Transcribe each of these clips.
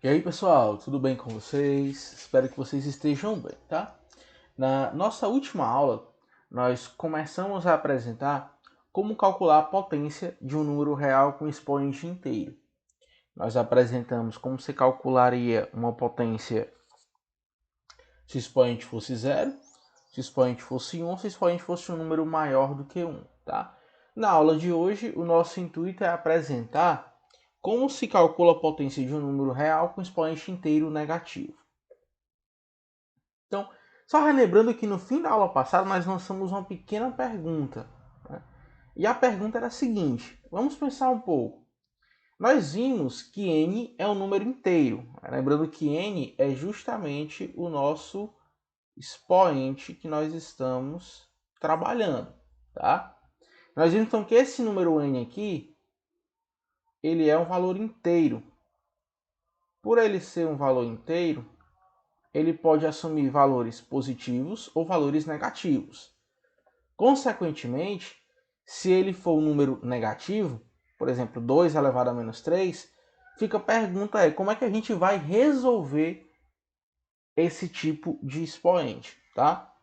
E aí, pessoal, tudo bem com vocês? Espero que vocês estejam bem, tá? Na nossa última aula, nós começamos a apresentar como calcular a potência de um número real com expoente inteiro. Nós apresentamos como se calcularia uma potência se o expoente fosse zero, se o expoente fosse 1, se o expoente fosse um número maior do que 1, tá? Na aula de hoje, o nosso intuito é apresentar como se calcula a potência de um número real com expoente inteiro negativo. Então, só relembrando que no fim da aula passada nós lançamos uma pequena pergunta. Né? E a pergunta era a seguinte: vamos pensar um pouco. Nós vimos que n é um número inteiro. Lembrando que n é justamente o nosso expoente que nós estamos trabalhando. Tá? Nós vimos então que esse número n aqui ele é um valor inteiro. Por ele ser um valor inteiro, ele pode assumir valores positivos ou valores negativos. Consequentemente, se ele for um número negativo, por exemplo, 2 elevado a menos 3, fica a pergunta como é que a gente vai resolver esse tipo de expoente, tá?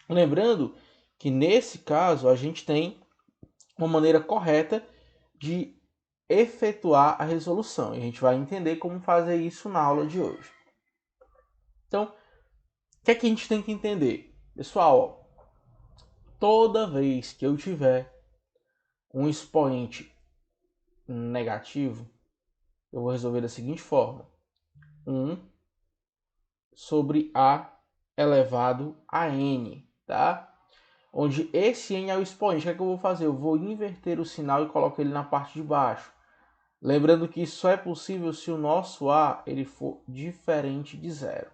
Lembrando que nesse caso a gente tem uma maneira correta de efetuar a resolução. E a gente vai entender como fazer isso na aula de hoje. Então, o que é que a gente tem que entender? Pessoal, toda vez que eu tiver um expoente negativo, eu vou resolver da seguinte forma: 1 sobre a elevado a n, tá? Onde esse n é o expoente. O que é que eu vou fazer? Eu vou inverter o sinal e coloco ele na parte de baixo. Lembrando que isso só é possível se o nosso a ele for diferente de zero.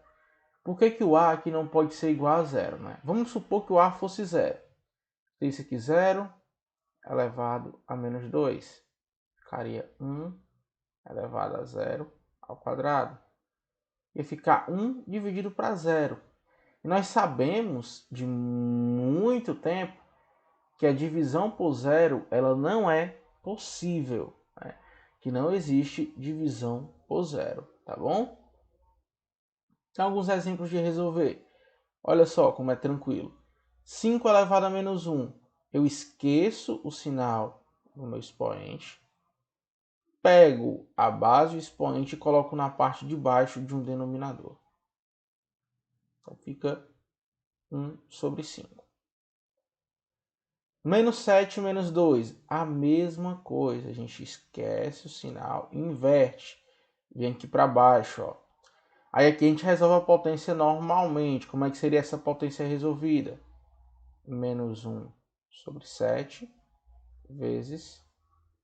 Por que o a aqui não pode ser igual a zero? Né? Vamos supor que o a fosse zero. Isso aqui 0 elevado a menos 2. Ficaria 1 elevado a zero ao quadrado. Ia ficar 1 dividido para zero. E nós sabemos de muito tempo que a divisão por zero ela não é possível. Né? Que não existe divisão por zero. Tá bom? Tem alguns exemplos de resolver. Olha só como é tranquilo. 5 elevado a menos 1. Eu esqueço o sinal do meu expoente. Pego a base do expoente e coloco na parte de baixo de um denominador. Então fica 1 sobre 5. Menos 7 menos 2. A mesma coisa. A gente esquece o sinal, inverte. Vem aqui para baixo. Ó. Aí aqui a gente resolve a potência normalmente. Como é que seria essa potência resolvida? Menos 1 sobre 7 vezes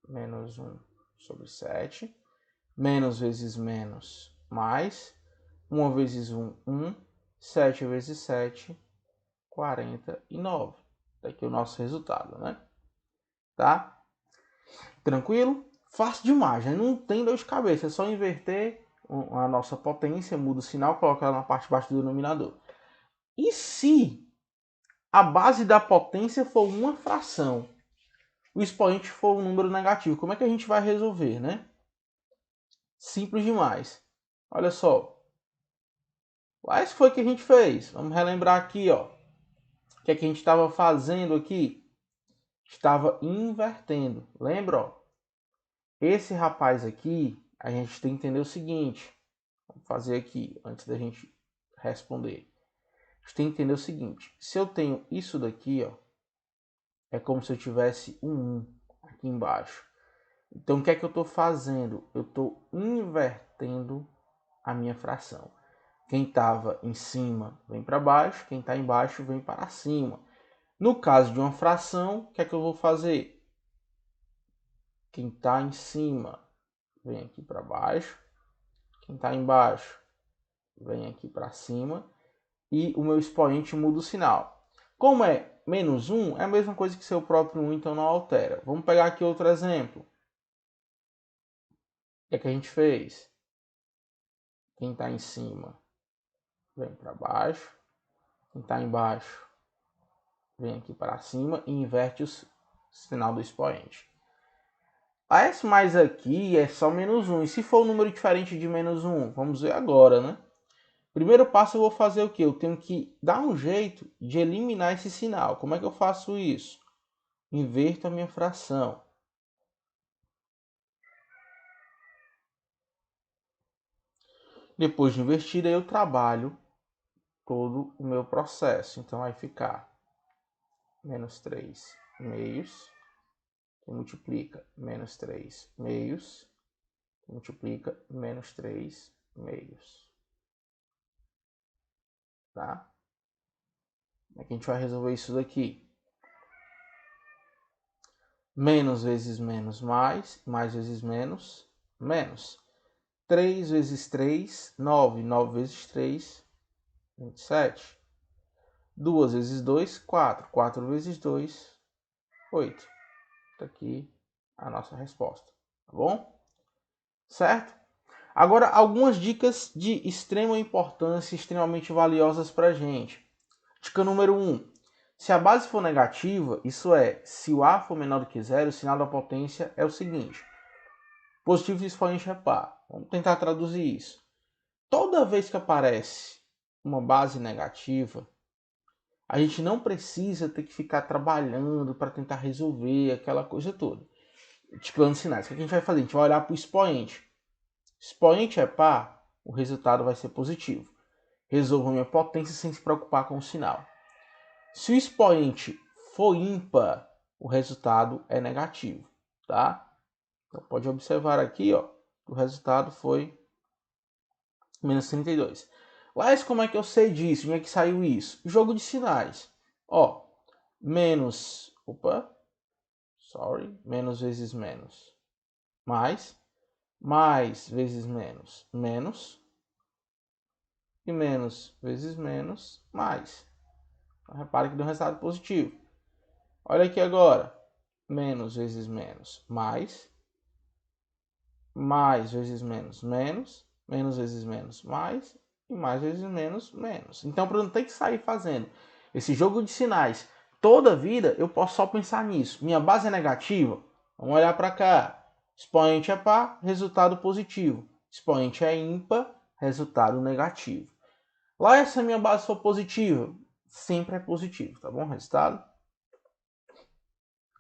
menos 1 sobre 7. Menos vezes menos mais. 1 vezes 1, 1. 7 vezes 7, 49. Daqui o nosso resultado, né? Tá? Tranquilo? Fácil demais, né? Não tem dor de cabeça. É só inverter a nossa potência, muda o sinal, coloca ela na parte de baixo do denominador. E se a base da potência for uma fração, o expoente for um número negativo, como é que a gente vai resolver, né? Simples demais. Olha só. Mas foi o que a gente fez. Vamos relembrar aqui, ó. O que é que a gente estava fazendo aqui? Estava invertendo. Lembra, ó? Esse rapaz aqui, a gente tem que entender o seguinte. Vamos fazer aqui, antes da gente responder. A gente tem que entender o seguinte. Se eu tenho isso daqui, ó, é como se eu tivesse um 1 aqui embaixo. Então, o que é que eu estou fazendo? Eu estou invertendo a minha fração. Quem estava em cima vem para baixo, quem está embaixo vem para cima. No caso de uma fração, o que é que eu vou fazer? Quem está em cima vem aqui para baixo, quem está embaixo vem aqui para cima e o meu expoente muda o sinal. Como é menos 1, é a mesma coisa que seu próprio 1, então não altera. Vamos pegar aqui outro exemplo. O que é que a gente fez? Quem está em cima vem para baixo, quem está embaixo vem aqui para cima e inverte o sinal do expoente. S mais aqui é só menos 1. E se for um número diferente de menos 1? Vamos ver agora, né? Primeiro passo eu vou fazer o quê? Eu tenho que dar um jeito de eliminar esse sinal. Como é que eu faço isso? Inverto a minha fração. Depois de invertida, eu trabalho todo o meu processo. Então vai ficar menos 3 meios, que multiplica menos 3 meios, que multiplica menos 3 meios. Tá? Como é que a gente vai resolver isso daqui? Menos vezes menos mais, mais vezes menos, menos. 3 vezes 3, 9. 9 vezes 3, 27. 2 vezes 2, 4. 4 vezes 2, 8. Está aqui a nossa resposta. Tá bom? Certo? Agora, algumas dicas de extrema importância, extremamente valiosas para a gente. Dica número 1. Se a base for negativa, isso é, se o A for menor do que zero, o sinal da potência é o seguinte. Positivo de expoente é par. Vamos tentar traduzir isso. Toda vez que aparece uma base negativa, a gente não precisa ter que ficar trabalhando para tentar resolver aquela coisa toda. Multiplicando sinais. O que a gente vai fazer? A gente vai olhar para o expoente. Expoente é par, o resultado vai ser positivo. Resolvo a minha potência sem se preocupar com o sinal. Se o expoente for ímpar, o resultado é negativo, tá? Então pode observar aqui, ó, o resultado foi menos 32. Mas como é que eu sei disso? Onde é que saiu isso? Jogo de sinais. Ó, menos, menos vezes menos, mais vezes menos, menos, e menos vezes menos, mais. Então, repare que deu um resultado positivo. Olha aqui agora, menos vezes menos, mais vezes menos, menos vezes menos, mais, e mais vezes menos, menos. Então, para eu não ter que sair fazendo esse jogo de sinais toda a vida, eu posso só pensar nisso. Minha base é negativa, vamos olhar para cá. Expoente é par, resultado positivo. Expoente é ímpar, resultado negativo. Lá, se a minha base for positiva, sempre é positivo, tá bom? Resultado.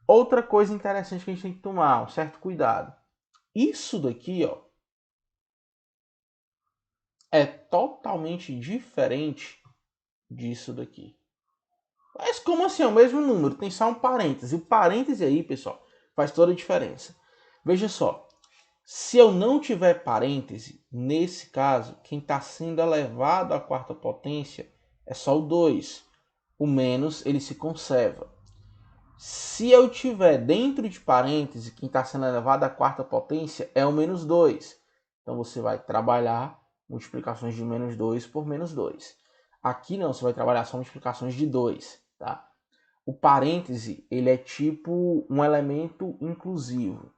Outra coisa interessante que a gente tem que tomar um certo cuidado. Isso daqui, ó, é totalmente diferente disso daqui. Mas como assim? É o mesmo número, tem só um parêntese. O parêntese aí, pessoal, faz toda a diferença. Veja só, se eu não tiver parêntese, nesse caso, quem está sendo elevado à quarta potência é só o 2. O menos, ele se conserva. Se eu tiver dentro de parêntese, quem está sendo elevado à quarta potência é o menos 2. Então você vai trabalhar multiplicações de menos 2 por menos 2. Aqui não, você vai trabalhar só multiplicações de 2. Tá? O parêntese ele é tipo um elemento inclusivo.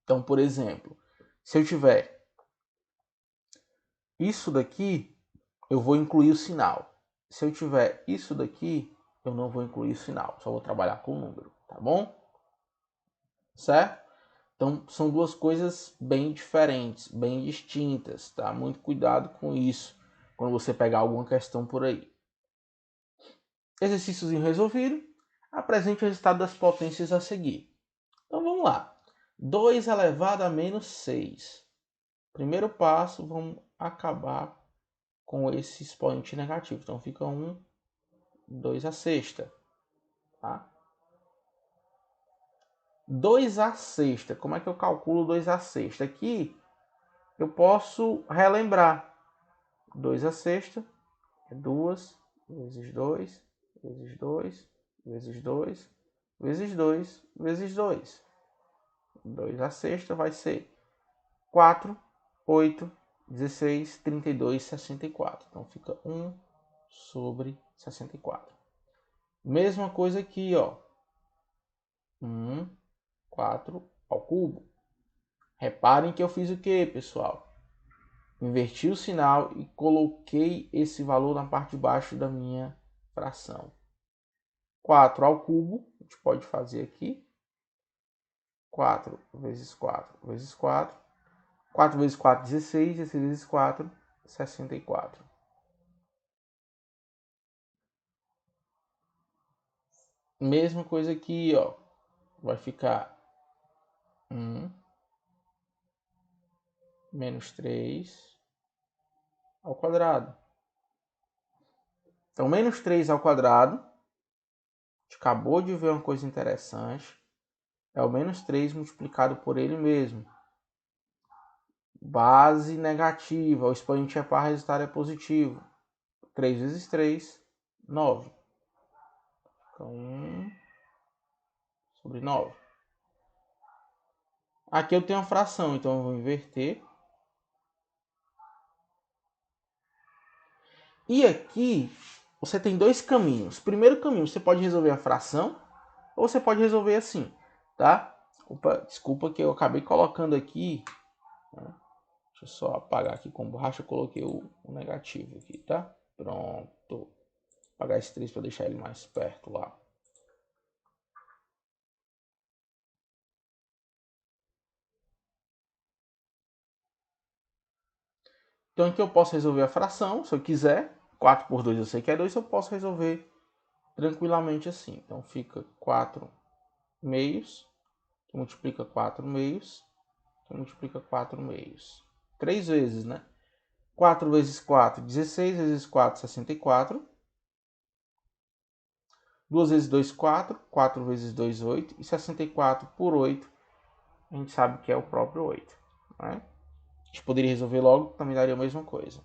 Então, por exemplo, se eu tiver isso daqui, eu vou incluir o sinal. Se eu tiver isso daqui, eu não vou incluir o sinal. Só vou trabalhar com o número. Tá bom? Certo? Então, são duas coisas bem diferentes, bem distintas, tá? Muito cuidado com isso quando você pegar alguma questão por aí. Exercíciozinho resolvido. Apresente o resultado das potências a seguir. Então, vamos lá. 2 elevado a menos 6. Primeiro passo, vamos acabar com esse expoente negativo. Então, fica 1, 2 a sexta. Tá? 2 a sexta. Como é que eu calculo 2 a sexta? Aqui eu posso relembrar. 2 a sexta é 2 vezes 2 vezes 2 vezes 2 vezes 2 vezes 2. 2 a sexta vai ser 4, 8, 16, 32, 64. Então fica 1 sobre 64. Mesma coisa aqui, ó. 1, 4 ao cubo. Reparem que eu fiz o que, pessoal? Inverti o sinal e coloquei esse valor na parte de baixo da minha fração. 4 ao cubo, a gente pode fazer aqui. 4 vezes 4 vezes 4. 4 vezes 4, 16. 16 vezes 4, 64. Mesma coisa aqui, ó. Vai ficar 1 menos 3 ao quadrado. Então, menos 3 ao quadrado, a gente acabou de ver uma coisa interessante, é o menos 3 multiplicado por ele mesmo. Base negativa, o expoente é par, o resultado é positivo. 3 vezes 3, 9. Então, 1 sobre 9. Aqui eu tenho uma fração, então eu vou inverter. E aqui você tem dois caminhos. Primeiro caminho, você pode resolver a fração ou você pode resolver assim, tá? Opa, desculpa que eu acabei colocando aqui, né? Deixa eu só apagar aqui com borracha, eu coloquei o negativo aqui, tá? Pronto. Vou apagar esse 3 para deixar ele mais perto lá. Então aqui eu posso resolver a fração, se eu quiser. 4 por 2 eu sei que é 2, eu posso resolver tranquilamente assim. Então fica 4 meios, que multiplica 4 meios, que multiplica 4 meios. 3 vezes, né? 4 vezes 4, 16 vezes 4, 64. 2 vezes 2, 4. 4 vezes 2, 8. E 64 por 8, a gente sabe que é o próprio 8. Né? A gente poderia resolver logo, também daria a mesma coisa.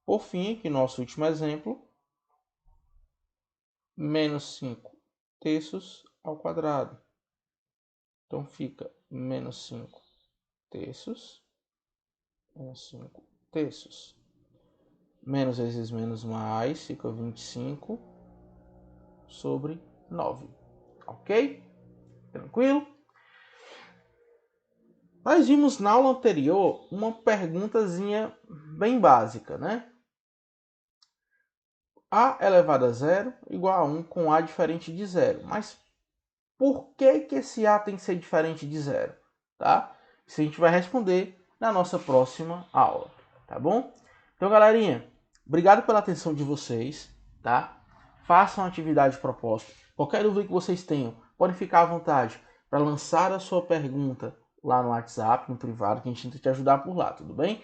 Por fim, aqui nosso último exemplo. Menos 5 terços ao quadrado. Então fica menos 5 terços. Menos 5 terços. Menos vezes menos mais, fica 25 sobre 9. Ok? Tranquilo? Nós vimos na aula anterior uma perguntazinha bem básica, né? A elevado a zero igual a 1 com A diferente de zero. Mas por que esse A tem que ser diferente de zero? Tá? Isso a gente vai responder na nossa próxima aula, tá bom? Então, galerinha, obrigado pela atenção de vocês, tá? Façam a atividade proposta. Qualquer dúvida que vocês tenham, podem ficar à vontade para lançar a sua pergunta lá no WhatsApp, no privado, que a gente tenta te ajudar por lá, tudo bem?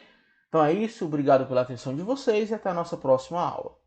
Então é isso, obrigado pela atenção de vocês e até a nossa próxima aula.